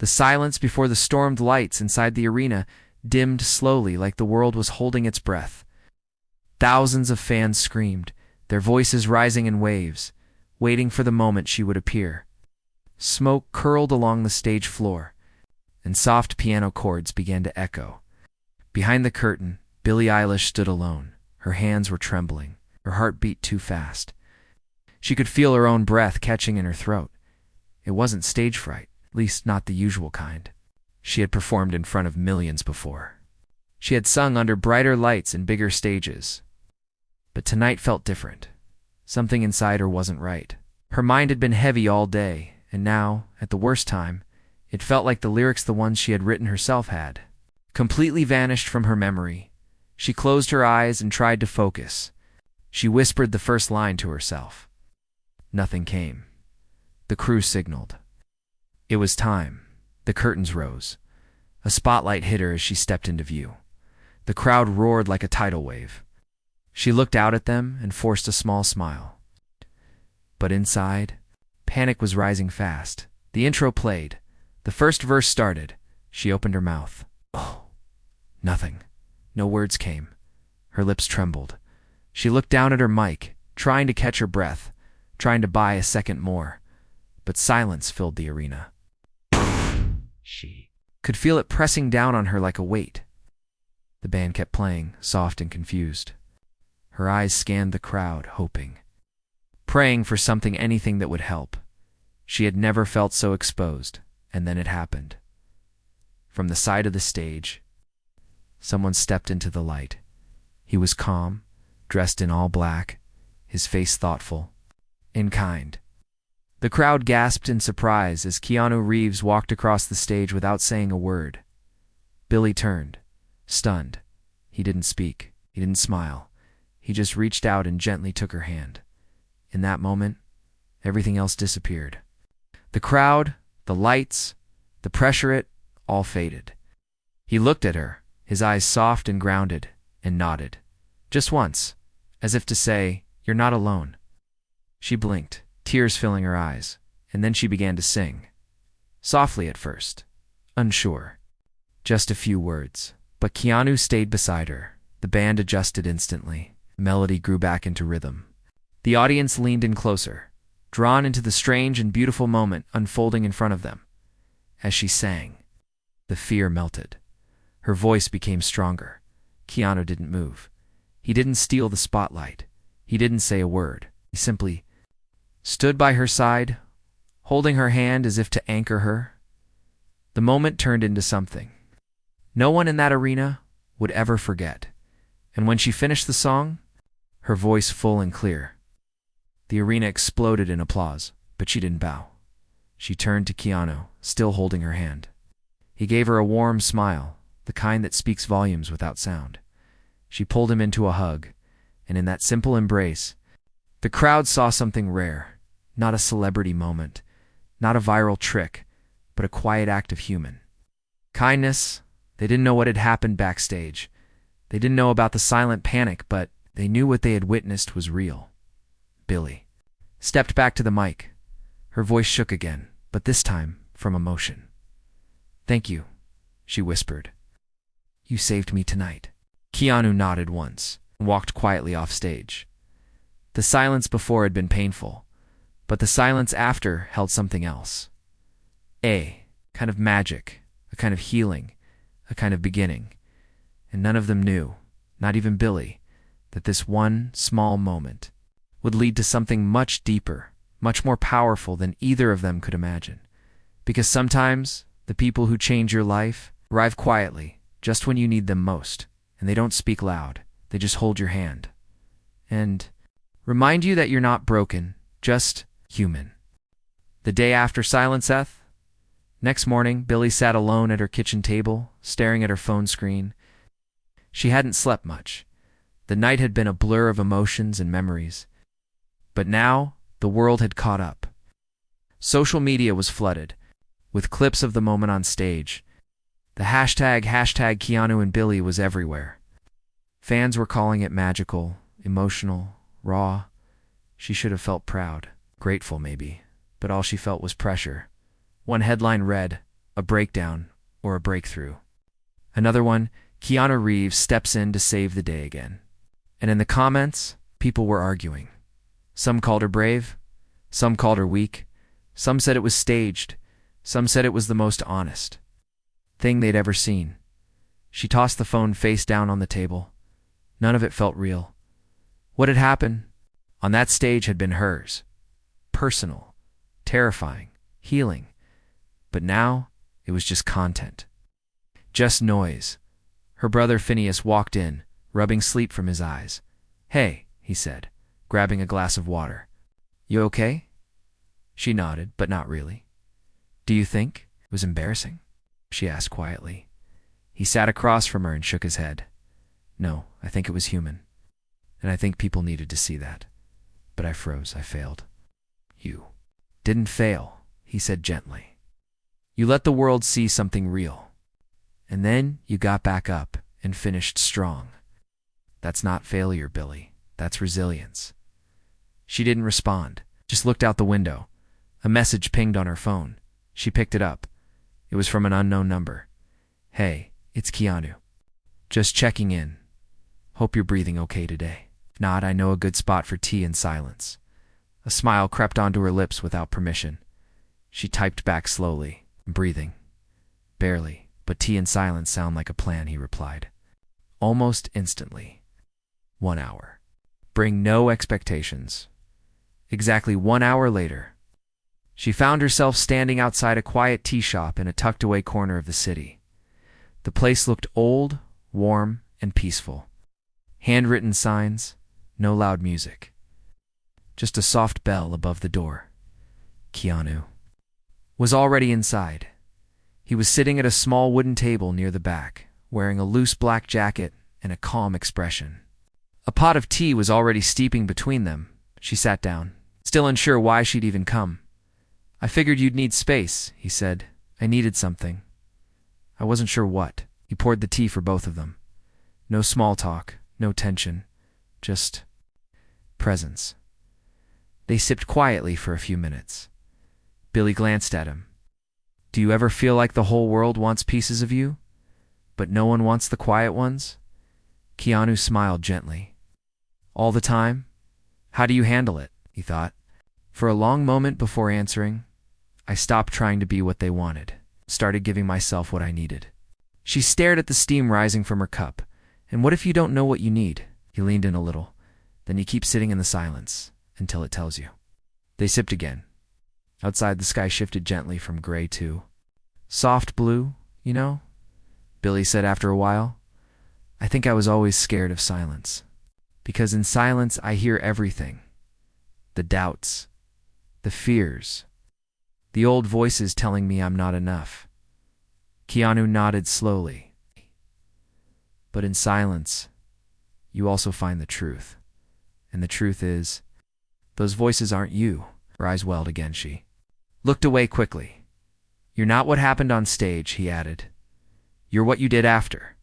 The silence before the stormed lights inside the arena dimmed slowly like the world was holding its breath. Thousands of fans screamed, their voices rising in waves, waiting for the moment she would appear. Smoke curled along the stage floor, and soft piano chords began to echo. Behind the curtain, Billie Eilish stood alone. Her hands were trembling, her heart beat too fast. She could feel her own breath catching in her throat. It wasn't stage fright, at least not the usual kind. She had performed in front of millions before. She had sung under brighter lights and bigger stages. But tonight felt different. Something inside her wasn't right. Her mind had been heavy all day, and now, at the worst time, it felt like the lyrics, the ones she had written herself, had completely vanished from her memory. She closed her eyes and tried to focus. She whispered the first line to herself. Nothing came. The crew signaled. It was time. The curtains rose. A spotlight hit her as she stepped into view. The crowd roared like a tidal wave. She looked out at them and forced a small smile. But inside, panic was rising fast. The intro played. The first verse started. She opened her mouth. Oh, nothing. No words came. Her lips trembled. She looked down at her mic, trying to catch her breath, trying to buy a second more. But silence filled the arena. She could feel it pressing down on her like a weight. The band kept playing, soft and confused. Her eyes scanned the crowd, hoping, praying for something, anything that would help. She had never felt so exposed, and then it happened. From the side of the stage, someone stepped into the light. He was calm, dressed in all black, his face thoughtful and kind. The crowd gasped in surprise as Keanu Reeves walked across the stage without saying a word. Billie turned, stunned. He didn't speak. He didn't smile. He just reached out and gently took her hand. In that moment, everything else disappeared. The crowd, the lights, the pressure, it all faded. He looked at her, his eyes soft and grounded, and nodded. Just once, as if to say, "You're not alone." She blinked, tears filling her eyes, and then she began to sing. Softly at first, unsure. Just a few words. But Keanu stayed beside her. The band adjusted instantly. Melody grew back into rhythm. The audience leaned in closer, drawn into the strange and beautiful moment unfolding in front of them. As she sang, the fear melted. Her voice became stronger. Keanu didn't move. He didn't steal the spotlight. He didn't say a word. He simply stood by her side, holding her hand as if to anchor her. The moment turned into something no one in that arena would ever forget. And when she finished the song, her voice full and clear, the arena exploded in applause, but she didn't bow. She turned to Keanu, still holding her hand. He gave her a warm smile, the kind that speaks volumes without sound. She pulled him into a hug, and in that simple embrace, the crowd saw something rare, not a celebrity moment, not a viral trick, but a quiet act of human kindness. They didn't know what had happened backstage. They didn't know about the silent panic, but they knew what they had witnessed was real. Billie stepped back to the mic. Her voice shook again, but this time from emotion. "Thank you," she whispered. "You saved me tonight." Keanu nodded once and walked quietly off stage. The silence before had been painful, but the silence after held something else. A kind of magic, a kind of healing, a kind of beginning. And none of them knew, not even Billie, that this one small moment would lead to something much deeper, much more powerful than either of them could imagine. Because sometimes the people who change your life arrive quietly, just when you need them most, and they don't speak loud. They just hold your hand and remind you that you're not broken, just human. The day after Silent Seth, next morning, Billie sat alone at her kitchen table, staring at her phone screen. She hadn't slept much. The night had been a blur of emotions and memories. But now, the world had caught up. Social media was flooded with clips of the moment on stage. The hashtag Keanu and Billie was everywhere. Fans were calling it magical, emotional, raw. She should have felt proud, grateful maybe, but all she felt was pressure. One headline read, a breakdown, or a breakthrough. Another one, Keanu Reeves steps in to save the day again. And in the comments, people were arguing. Some called her brave, some called her weak, some said it was staged, some said it was the most honest thing they'd ever seen. She tossed the phone face down on the table. None of it felt real. What had happened on that stage had been hers. Personal, terrifying, healing. But now, it was just content. Just noise. Her brother Phineas walked in, rubbing sleep from his eyes. "Hey," he said, grabbing a glass of water. "You okay?" She nodded, but not really. "Do you think it was embarrassing?" she asked quietly. He sat across from her and shook his head. "No, I think it was human. And I think people needed to see that. But I froze. I failed." "You didn't fail," he said gently. "You let the world see something real. And then you got back up and finished strong. That's not failure, Billie. That's resilience." She didn't respond, just looked out the window. A message pinged on her phone. She picked it up. It was from an unknown number. "Hey, it's Keanu. Just checking in. Hope you're breathing okay today. If not, I know a good spot for tea and silence." A smile crept onto her lips without permission. She typed back slowly. "Breathing. Barely, but tea and silence sound like a plan," he replied. Almost instantly. 1 hour. Bring no expectations. Exactly 1 hour later, she found herself standing outside a quiet tea shop in a tucked-away corner of the city. The place looked old, warm, and peaceful. Handwritten signs, no loud music. Just a soft bell above the door. Keanu was already inside. He was sitting at a small wooden table near the back, wearing a loose black jacket and a calm expression. A pot of tea was already steeping between them. She sat down, still unsure why she'd even come. "I figured you'd need space," he said. "I needed something. I wasn't sure what." He poured the tea for both of them. No small talk, no tension, just presence. They sipped quietly for a few minutes. Billie glanced at him. "Do you ever feel like the whole world wants pieces of you, but no one wants the quiet ones?" Keanu smiled gently. "All the time? How do you handle it?" he thought. For a long moment before answering, I stopped trying to be what they wanted, started giving myself what I needed. She stared at the steam rising from her cup. "And what if you don't know what you need?" He leaned in a little. "Then you keep sitting in the silence until it tells you." They sipped again. Outside, the sky shifted gently from gray to soft blue, you know, Billie said after a while. "I think I was always scared of silence. Because in silence I hear everything. The doubts, the fears, the old voices telling me I'm not enough." Keanu nodded slowly. "But in silence, you also find the truth. And the truth is, those voices aren't you." Her eyes welled again. She looked away quickly. "You're not what happened on stage," he added. "You're what you did after."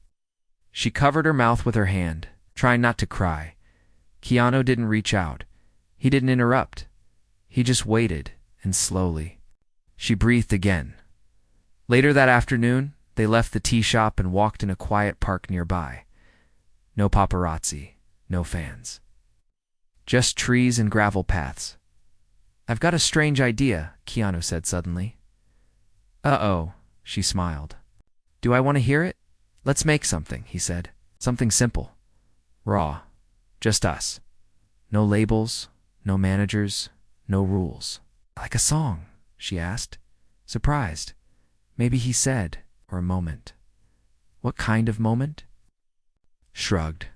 She covered her mouth with her hand, trying not to cry. Keanu didn't reach out. He didn't interrupt. He just waited, and slowly. She breathed again. Later that afternoon, they left the tea shop and walked in a quiet park nearby. No paparazzi, no fans. Just trees and gravel paths. "I've got a strange idea," Keanu said suddenly. "Uh-oh," she smiled. "Do I want to hear it?" "Let's make something," he said. "Something simple. Raw. Just us. No labels, no managers, no rules." "Like a song?" she asked, surprised. Maybe he said, or a moment. "What kind of moment?" Shrugged.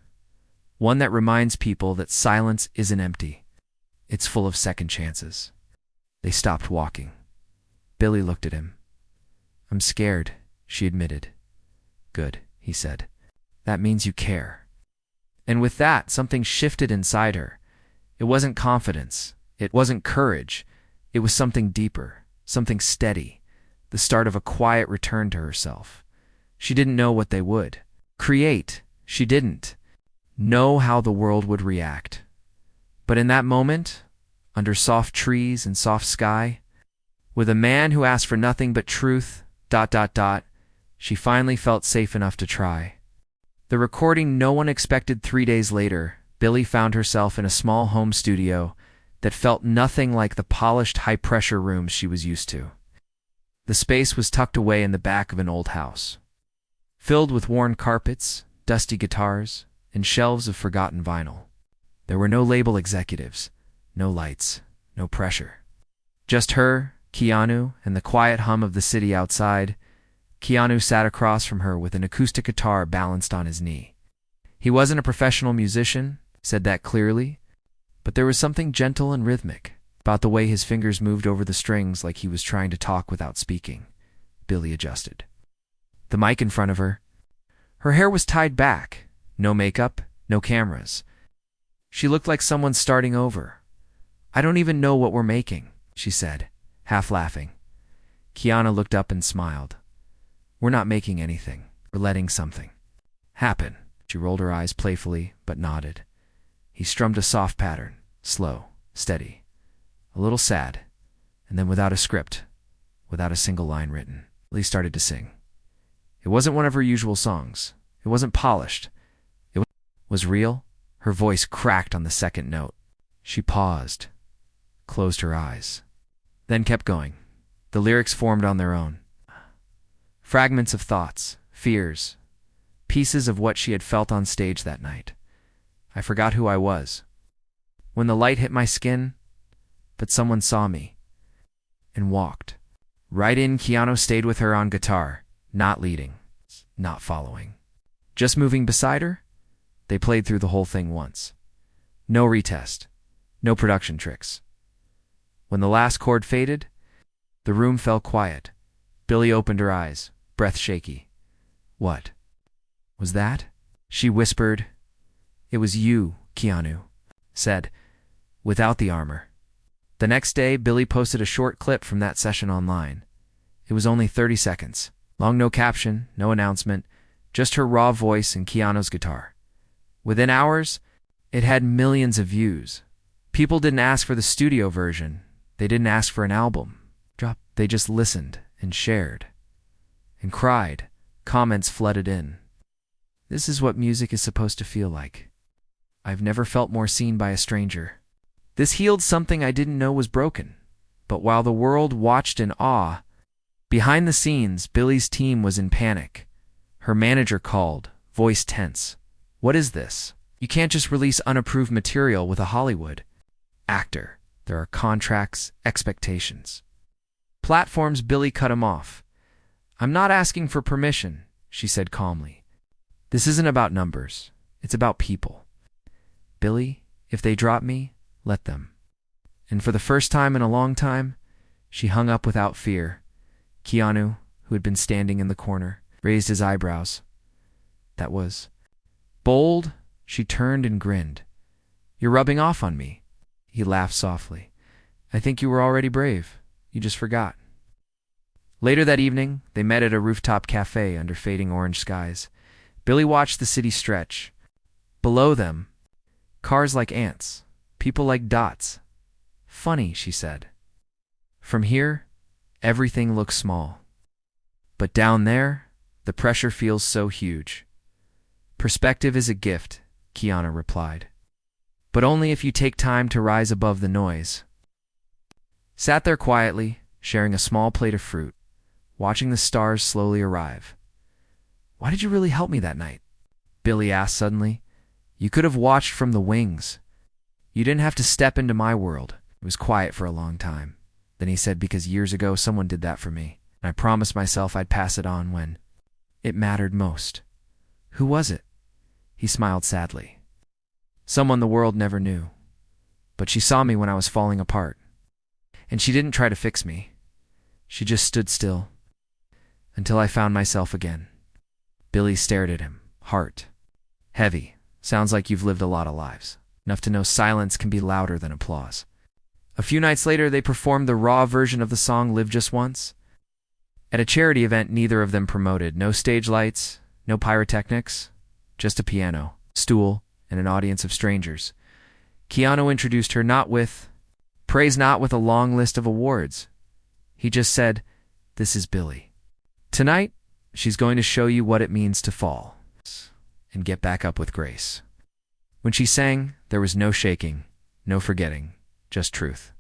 "One that reminds people that silence isn't empty. It's full of second chances." They stopped walking. Billie looked at him. "I'm scared," she admitted. "Good," he said. "That means you care." And with that, something shifted inside her. It wasn't confidence. It wasn't courage. It was something deeper, something steady, the start of a quiet return to herself. She didn't know what they would create. She didn't know how the world would react. But in that moment, under soft trees and soft sky, with a man who asked for nothing but truth, She finally felt safe enough to try. The recording no one expected. 3 days later, Billie found herself in a small home studio that felt nothing like the polished, high-pressure rooms she was used to. The space was tucked away in the back of an old house, filled with worn carpets, dusty guitars, and shelves of forgotten vinyl. There were no label executives, no lights, no pressure. Just her, Keanu, and the quiet hum of the city outside. Keanu sat across from her with an acoustic guitar balanced on his knee. He wasn't a professional musician, said that clearly, but there was something gentle and rhythmic about the way his fingers moved over the strings like he was trying to talk without speaking. Billie adjusted the mic in front of her. Her hair was tied back, no makeup, no cameras. She looked like someone starting over. "I don't even know what we're making," she said, half laughing. Keanu looked up and smiled. "We're not making anything. We're letting something happen." She rolled her eyes playfully, but nodded. He strummed a soft pattern, slow, steady, a little sad, and then without a script, without a single line written, Billie started to sing. It wasn't one of her usual songs. It wasn't polished. It was real. Her voice cracked on the second note. She paused, closed her eyes, then kept going. The lyrics formed on their own. Fragments of thoughts, fears, pieces of what she had felt on stage that night. I forgot who I was. When the light hit my skin, but someone saw me and walked right in. Keanu stayed with her on guitar, not leading, not following, just moving beside her. They played through the whole thing once. No retest, no production tricks. When the last chord faded, the room fell quiet. Billie opened her eyes, breath shaky. "What was that?" she whispered. "It was you," Keanu said, "without the armor." The next day, Billie posted a short clip from that session online. It was only 30 seconds. Long, no caption, no announcement, just her raw voice and Keanu's guitar. Within hours, it had millions of views. People didn't ask for the studio version. They didn't ask for an album. They just listened and shared and cried. Comments flooded in. "This is what music is supposed to feel like. I've never felt more seen by a stranger." This healed something I didn't know was broken. But while the world watched in awe, behind the scenes, Billie's team was in panic. Her manager called, voice tense. "What is this? You can't just release unapproved material with a Hollywood actor. There are contracts, expectations." Platforms. Billie cut him off. "I'm not asking for permission," she said calmly. "This isn't about numbers. It's about people. Billie, if they drop me, let them." And for the first time in a long time, she hung up without fear. Keanu, who had been standing in the corner, raised his eyebrows. "That was bold." She turned and grinned. "You're rubbing off on me." He laughed softly. "I think you were already brave. You just forgot." Later that evening, they met at a rooftop cafe under fading orange skies. Billie watched the city stretch. Below them, cars like ants, people like dots. "Funny," she said. "From here, everything looks small. But down there, the pressure feels so huge." "Perspective is a gift," Keanu replied. "But only if you take time to rise above the noise." Sat there quietly, sharing a small plate of fruit, watching the stars slowly arrive. "Why did you really help me that night?" Billie asked suddenly. "You could have watched from the wings. You didn't have to step into my world." It was quiet for a long time. Then he said, "Because years ago someone did that for me, and I promised myself I'd pass it on when it mattered most." "Who was it?" He smiled sadly. "Someone the world never knew. But she saw me when I was falling apart. And she didn't try to fix me. She just stood still until I found myself again." Billie stared at him, heart heavy. "Sounds like you've lived a lot of lives. Enough to know silence can be louder than applause." A few nights later, they performed the raw version of the song "Live Just Once" at a charity event neither of them promoted. No stage lights, no pyrotechnics, just a piano, stool, and an audience of strangers. Keanu introduced her not with praise, not with a long list of awards. He just said, "This is Billie." Tonight, she's going to show you what it means to fall and get back up with grace. When she sang, there was no shaking, no forgetting, just truth.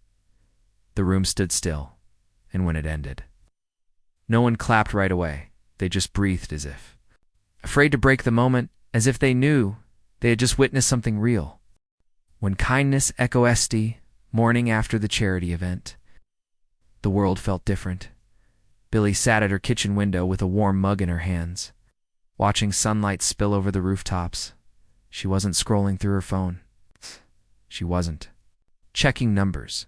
The room stood still, and when it ended, no one clapped right away. They just breathed as if afraid to break the moment, as if they knew they had just witnessed something real. When kindness echo esti, morning after the charity event, the world felt different. Billie sat at her kitchen window with a warm mug in her hands, watching sunlight spill over the rooftops. She wasn't scrolling through her phone. She wasn't checking numbers.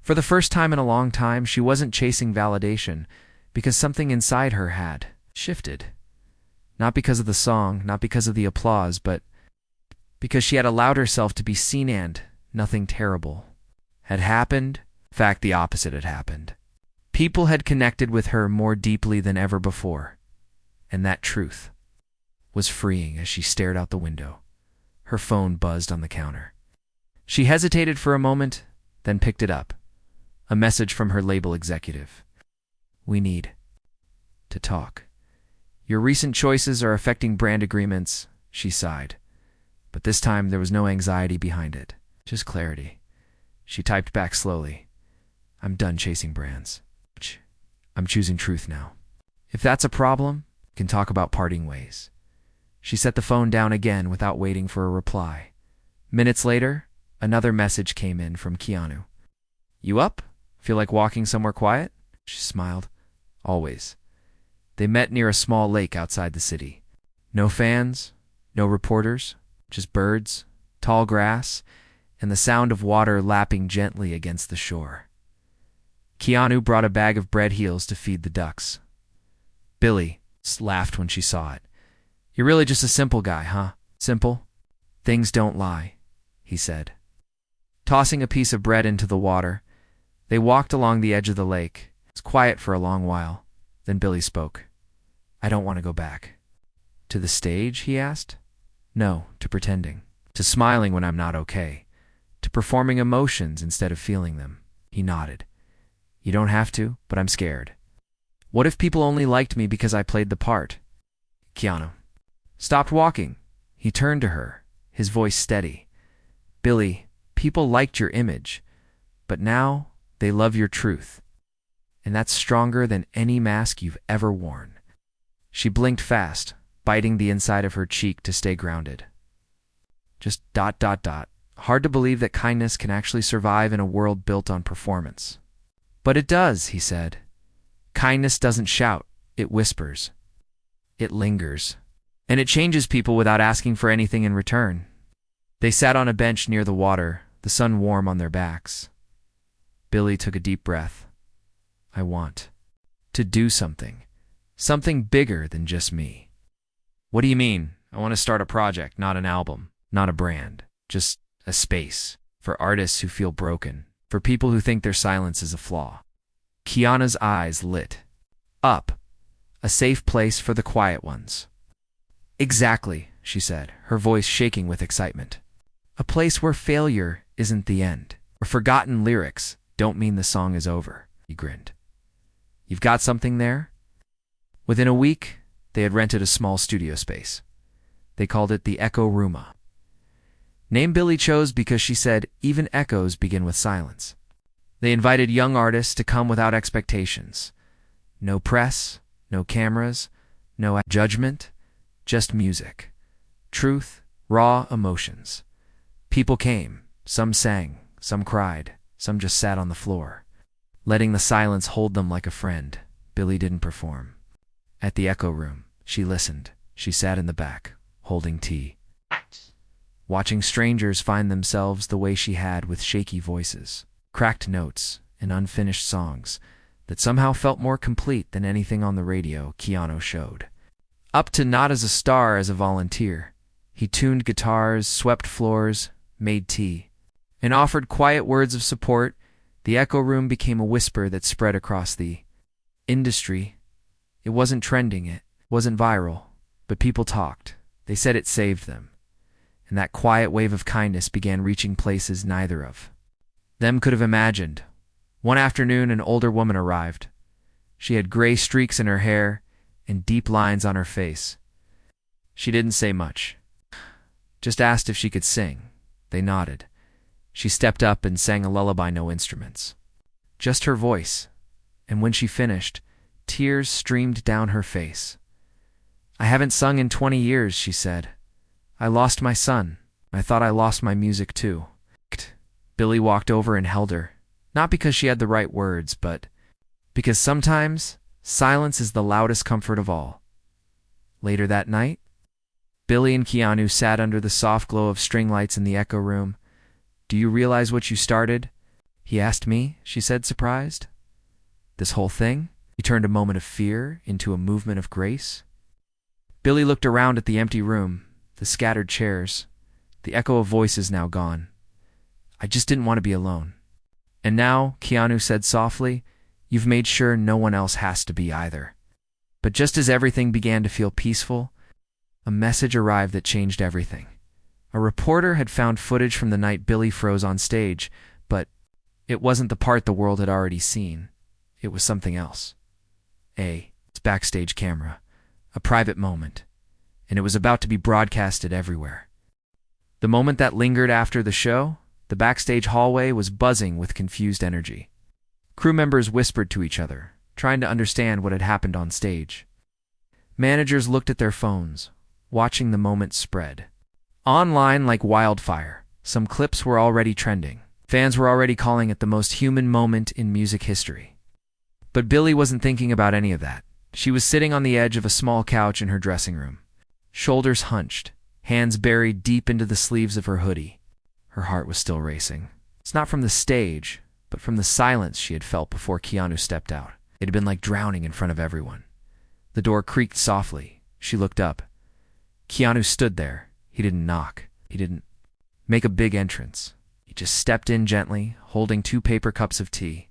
For the first time in a long time, she wasn't chasing validation because something inside her had shifted. Not because of the song, not because of the applause, but because she had allowed herself to be seen and nothing terrible had happened. In fact, the opposite had happened. People had connected with her more deeply than ever before, and that truth was freeing as she stared out the window. Her phone buzzed on the counter. She hesitated for a moment, then picked it up. A message from her label executive. "We need to talk. Your recent choices are affecting brand agreements," she sighed. But this time there was no anxiety behind it, just clarity. She typed back slowly. "I'm done chasing brands. I'm choosing truth now. If that's a problem, we can talk about parting ways." She set the phone down again without waiting for a reply. Minutes later, another message came in from Keanu. "You up? Feel like walking somewhere quiet?" She smiled. "Always." They met near a small lake outside the city. No fans, no reporters, just birds, tall grass, and the sound of water lapping gently against the shore. Keanu brought a bag of bread heels to feed the ducks. Billie laughed when she saw it. "You're really just a simple guy, huh? Simple? Things don't lie," he said. Tossing a piece of bread into the water, they walked along the edge of the lake. It was quiet for a long while. Then Billie spoke. "I don't want to go back." "To the stage?" he asked. "No, to pretending. To smiling when I'm not okay. To performing emotions instead of feeling them." He nodded. "You don't have to, but I'm scared. What if people only liked me because I played the part?" Keanu stopped walking. He turned to her, his voice steady. "Billie, people liked your image, but now they love your truth. And that's stronger than any mask you've ever worn." She blinked fast, biting the inside of her cheek to stay grounded. Just ... Hard to believe that kindness can actually survive in a world built on performance. "But it does," he said. "Kindness doesn't shout, it whispers. It lingers. And it changes people without asking for anything in return." They sat on a bench near the water, the sun warm on their backs. Billie took a deep breath. "I want to do something. Something bigger than just me." "What do you mean?" "I want to start a project, not an album, not a brand. Just a space for artists who feel broken, for people who think their silence is a flaw." Keanu's eyes lit up. "A safe place for the quiet ones." "Exactly," she said, her voice shaking with excitement. "A place where failure isn't the end, where forgotten lyrics don't mean the song is over." He grinned. "You've got something there?" Within a week, they had rented a small studio space. They called it the Echo Rooma. Name Billie chose because she said even echoes begin with silence. They invited young artists to come without expectations. No press, no cameras, no judgment, just music. Truth, raw emotions. People came, some sang, some cried, some just sat on the floor. Letting the silence hold them like a friend, Billie didn't perform. At the Echo Room, she listened. She sat in the back, holding tea, watching strangers find themselves the way she had with shaky voices, cracked notes, and unfinished songs that somehow felt more complete than anything on the radio Keanu showed. Up to not as a star, as a volunteer, he tuned guitars, swept floors, made tea, and offered quiet words of support. The Echo Room became a whisper that spread across the industry. It wasn't trending, it wasn't viral, but people talked. They said it saved them. And that quiet wave of kindness began reaching places neither of them could have imagined. One afternoon, an older woman arrived. She had gray streaks in her hair and deep lines on her face. She didn't say much. Just asked if she could sing. They nodded. She stepped up and sang a lullaby, no instruments. Just her voice. And when she finished, tears streamed down her face. "I haven't sung in 20 years," she said. "I lost my son. I thought I lost my music too." Billie walked over and held her, not because she had the right words, but because sometimes silence is the loudest comfort of all. Later that night, Billie and Keanu sat under the soft glow of string lights in the echo room. "Do you realize what you started?" he asked me, she said, surprised. "This whole thing?" He turned a moment of fear into a movement of grace. Billie looked around at the empty room, the scattered chairs, the echo of voices now gone. "I just didn't want to be alone." "And now," Keanu said softly, "you've made sure no one else has to be either." But just as everything began to feel peaceful, a message arrived that changed everything. A reporter had found footage from the night Billie froze on stage, but it wasn't the part the world had already seen. It was something else. It's backstage camera, a private moment, and it was about to be broadcasted everywhere. The moment that lingered after the show, the backstage hallway was buzzing with confused energy. Crew members whispered to each other, trying to understand what had happened on stage. Managers looked at their phones, watching the moment spread. Online like wildfire, some clips were already trending. Fans were already calling it the most human moment in music history. But Billie wasn't thinking about any of that. She was sitting on the edge of a small couch in her dressing room, shoulders hunched, hands buried deep into the sleeves of her hoodie. Her heart was still racing. It's not from the stage, but from the silence she had felt before Keanu stepped out. It had been like drowning in front of everyone. The door creaked softly. She looked up. Keanu stood there. He didn't knock. He didn't make a big entrance. He just stepped in gently, holding 2 paper cups of tea.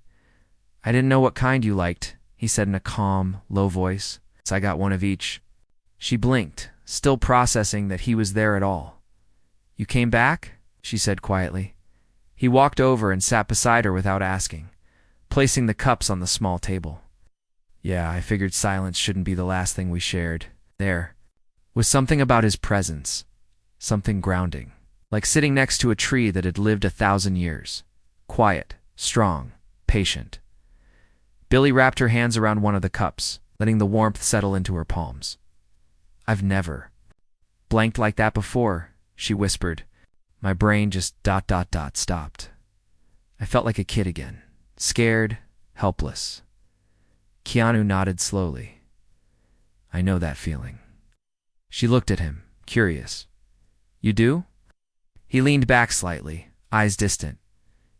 "I didn't know what kind you liked," he said in a calm, low voice. "So I got one of each." She blinked, still processing that he was there at all. "You came back?" she said quietly. He walked over and sat beside her without asking, placing the cups on the small table. "Yeah, I figured silence shouldn't be the last thing we shared." There was something about his presence, something grounding, like sitting next to a tree that had lived 1,000 years. Quiet, strong, patient. Billie wrapped her hands around one of the cups, letting the warmth settle into her palms. "I've never blanked like that before," she whispered. "My brain just ... stopped. I felt like a kid again, scared, helpless." Keanu nodded slowly. "I know that feeling." She looked at him, curious. "You do?" He leaned back slightly, eyes distant.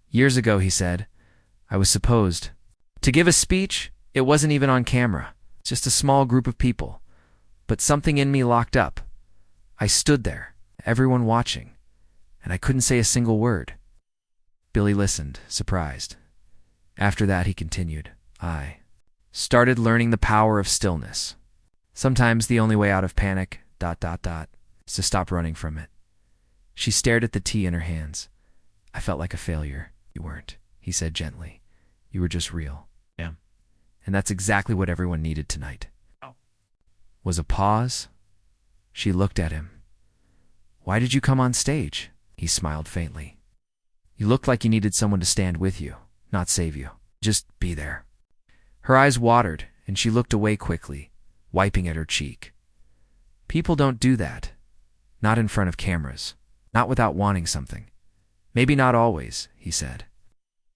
"Years ago," he said, "I was supposed to give a speech. It wasn't even on camera, just a small group of people. But something in me locked up. I stood there, everyone watching, and I couldn't say a single word." Billie listened, surprised. After that, he continued, "I started learning the power of stillness. Sometimes the only way out of panic, is to stop running from it." She stared at the tea in her hands. "I felt like a failure." "You weren't," he said gently. "You were just real." "Yeah. And that's exactly what everyone needed tonight." Was a pause. She looked at him. "Why did you come on stage?" He smiled faintly. "You looked like you needed someone to stand with you, not save you. Just be there." Her eyes watered, and she looked away quickly, wiping at her cheek. "People don't do that. Not in front of cameras. Not without wanting something. Maybe not always," he said.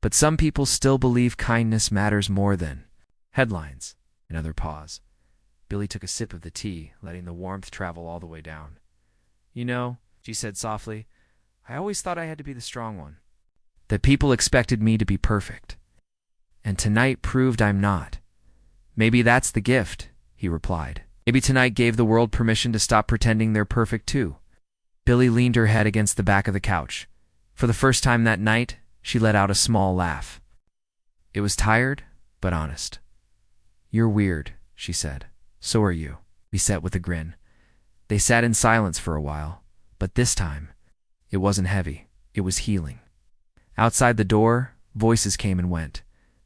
"But some people still believe kindness matters more than headlines." Another pause. Billie took a sip of the tea, letting the warmth travel all the way down. "You know," she said softly, "I always thought I had to be the strong one. That people expected me to be perfect. And tonight proved I'm not. Maybe that's the gift," he replied. "Maybe tonight gave the world permission to stop pretending they're perfect too." Billie leaned her head against the back of the couch. For the first time that night, she let out a small laugh. It was tired, but honest. "You're weird," she said. "So are you," he said with a grin. They sat in silence for a while, but this time, it wasn't heavy. It was healing. Outside the door, voices came and went.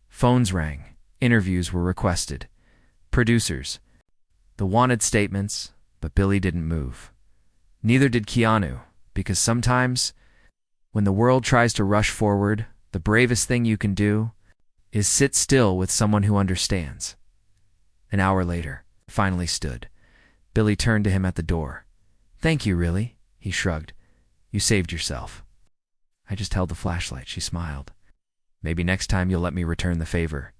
Phones rang. Interviews were requested. Producers. The wanted statements, but Billie didn't move. Neither did Keanu, because sometimes, when the world tries to rush forward, the bravest thing you can do is sit still with someone who understands. An hour later, finally stood. Billie turned to him at the door. "Thank you, really," he shrugged. "You saved yourself." "I just held the flashlight," she smiled. "Maybe next time you'll let me return the favor."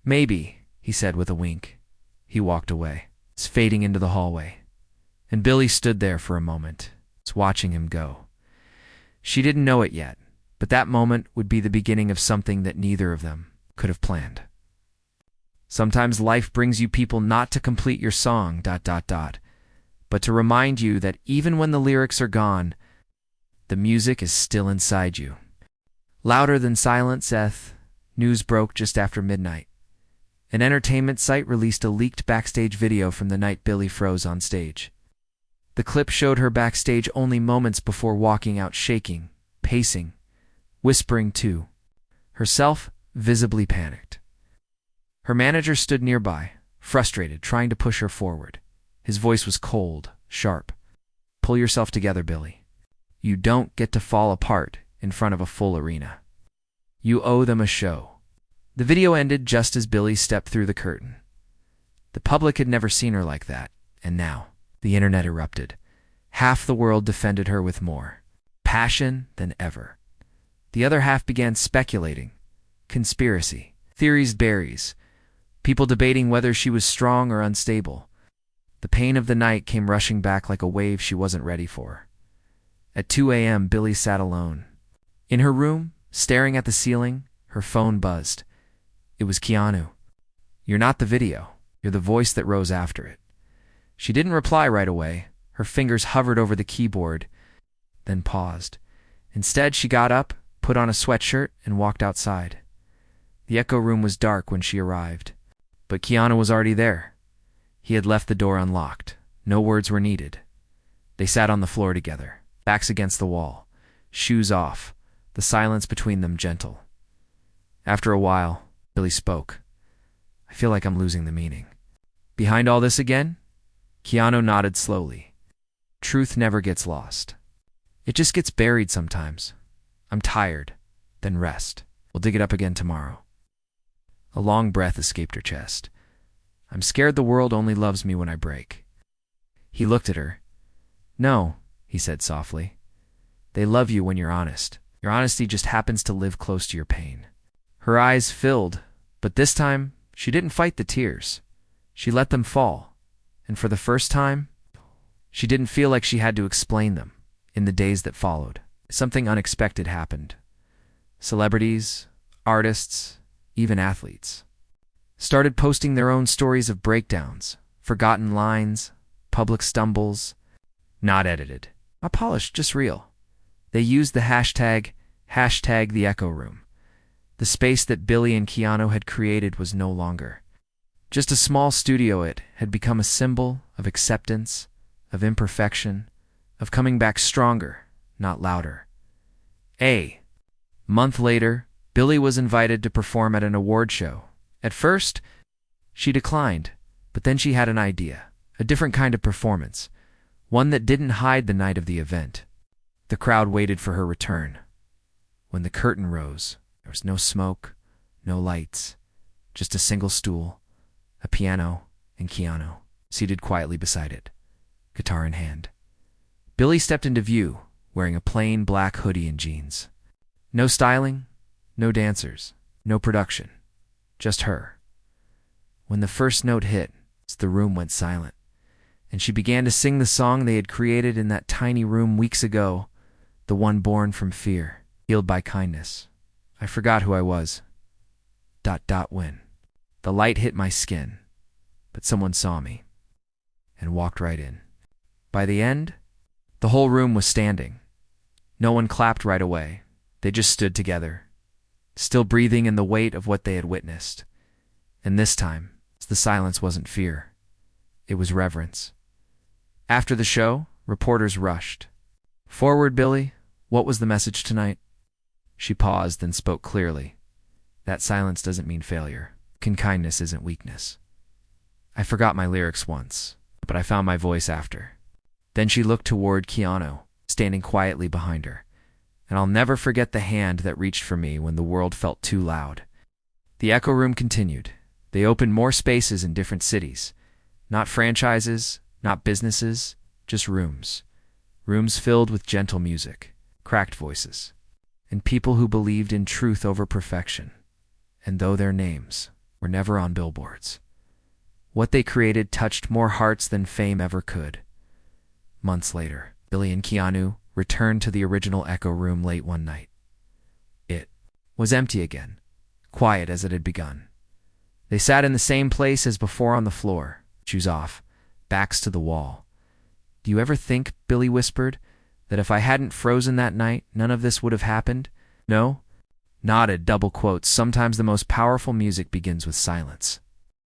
"Maybe," he said with a wink. He walked away, fading into the hallway. And Billie stood there for a moment, watching him go. She didn't know it yet, but that moment would be the beginning of something that neither of them could have planned. Sometimes life brings you people not to complete your song, but to remind you that even when the lyrics are gone, the music is still inside you. Louder than silent Seth, news broke just after midnight. An entertainment site released a leaked backstage video from the night Billie froze on stage. The clip showed her backstage only moments before walking out shaking, pacing, whispering too, herself visibly panicked. Her manager stood nearby, frustrated, trying to push her forward. His voice was cold, sharp. "Pull yourself together, Billie. You don't get to fall apart in front of a full arena. You owe them a show." The video ended just as Billie stepped through the curtain. The public had never seen her like that, and now the internet erupted. Half the world defended her with more passion than ever. The other half began speculating. Conspiracy, theories, berries, people debating whether she was strong or unstable. The pain of the night came rushing back like a wave she wasn't ready for. At 2 a.m., Billie sat alone. In her room, staring at the ceiling, her phone buzzed. It was Keanu. "You're not the video. You're the voice that rose after it." She didn't reply right away. Her fingers hovered over the keyboard, then paused. Instead, she got up, put on a sweatshirt, and walked outside. The echo room was dark when she arrived, but Keanu was already there. He had left the door unlocked. No words were needed. They sat on the floor together, backs against the wall, shoes off, the silence between them gentle. After a while, Billie spoke. "I feel like I'm losing the meaning." "Behind all this again?" Keanu nodded slowly. "Truth never gets lost. It just gets buried sometimes. I'm tired. Then rest. We'll dig it up again tomorrow." A long breath escaped her chest. "I'm scared the world only loves me when I break." He looked at her. "No," he said softly. "They love you when you're honest. Your honesty just happens to live close to your pain." Her eyes filled, but this time she didn't fight the tears. She let them fall, and for the first time, she didn't feel like she had to explain them. In the days that followed, something unexpected happened. Celebrities, artists, even athletes started posting their own stories of breakdowns, forgotten lines, public stumbles, not edited, not polished, just real. They used the hashtag the echo room. The space that Billie and Keanu had created was no longer just a small studio. It had become a symbol of acceptance, of imperfection, of coming back stronger, not louder. A month later, Billie was invited to perform at an award show. At first, she declined, but then she had an idea, a different kind of performance, one that didn't hide the night of the event. The crowd waited for her return. When the curtain rose, there was no smoke, no lights, just a single stool, a piano, and Keanu, seated quietly beside it, guitar in hand. Billie stepped into view, wearing a plain black hoodie and jeans. No styling, no dancers, no production, just her. When the first note hit, the room went silent, and she began to sing the song they had created in that tiny room weeks ago, the one born from fear, healed by kindness. I forgot who I was. When. The light hit my skin, but someone saw me and walked right in. By the end, the whole room was standing. No one clapped right away. They just stood together, still breathing in the weight of what they had witnessed. And this time, the silence wasn't fear. It was reverence. After the show, reporters rushed. "Forward, Billie. What was the message tonight?" She paused, then spoke clearly. "That silence doesn't mean failure. kindness isn't weakness. I forgot my lyrics once, but I found my voice after. Then she looked toward Keanu, standing quietly behind her, and I'll never forget the hand that reached for me when the world felt too loud. The Echo Room continued. They opened more spaces in different cities. Not franchises, not businesses, just rooms. Rooms filled with gentle music, cracked voices, and people who believed in truth over perfection. And though their names were never on billboards, what they created touched more hearts than fame ever could. Months later, Billie and Keanu returned to the original Echo Room late one night. It was empty again, quiet as it had begun. They sat in the same place as before on the floor, shoes off, backs to the wall. "Do you ever think," Billie whispered, "that if I hadn't frozen that night, none of this would have happened?" "No?" Nodded, double quotes. Sometimes the most powerful music begins with silence.